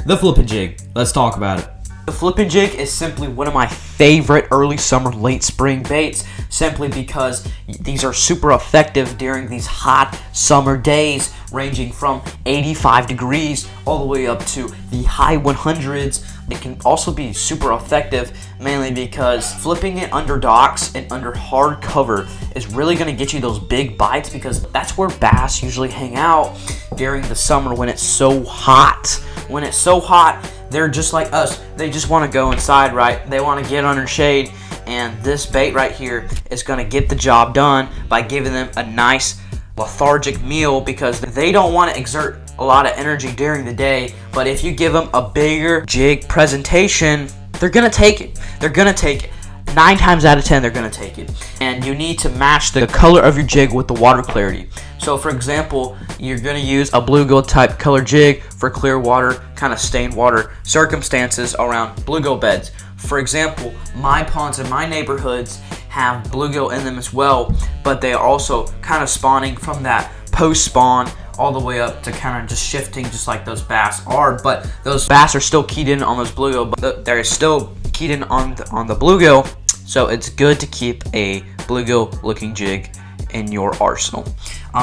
The flipping jig. Let's talk about it. The flipping jig is simply one of my favorite early summer, late spring baits, simply because these are super effective during these hot summer days, ranging from 85 degrees all the way up to the high 100s. It can also be super effective mainly because flipping it under docks and under hard cover is really going to get you those big bites, because that's where bass usually hang out during the summer when it's so hot. When it's so hot, they're just like us. They just want to go inside, right? They want to get under shade, and this bait right here is going to get the job done by giving them a nice lethargic meal, because they don't want to exert a lot of energy during the day. But if you give them a bigger jig presentation, they're going to take it. They're going to take it. 9 times out of 10, they're going to take it. And you need to match the color of your jig with the water clarity. So for example, you're going to use a bluegill type color jig for clear water, kind of stained water circumstances around bluegill beds. For example, my ponds in my neighborhoods have bluegill in them as well, but they are also kind of spawning from that post spawn all the way up to kind of just shifting just like those bass are. But those bass are still keyed in on those bluegill, but they're still keyed in on the bluegill. So it's good to keep a bluegill looking jig in your arsenal.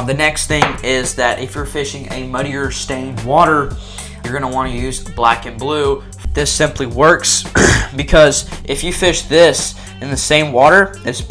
The next thing is that if you're fishing a muddier stained water, you're going to want to use black and blue. This simply works because if you fish this in the same water, it's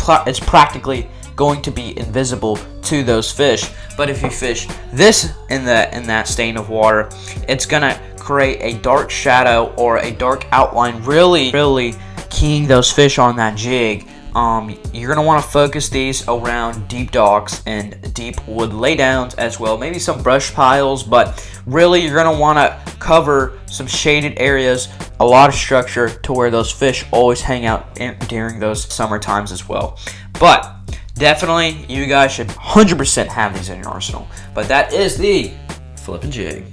practically going to be invisible to those fish. But if you fish this in that stain of water, it's going to create a dark shadow or a dark outline, really keying those fish on that jig. You're going to want to focus these around deep docks and deep wood laydowns as well, maybe some brush piles, but really you're going to want to cover some shaded areas, a lot of structure to where those fish always hang out during those summer times as well. But definitely you guys should 100% have these in your arsenal. But that is the flipping jig.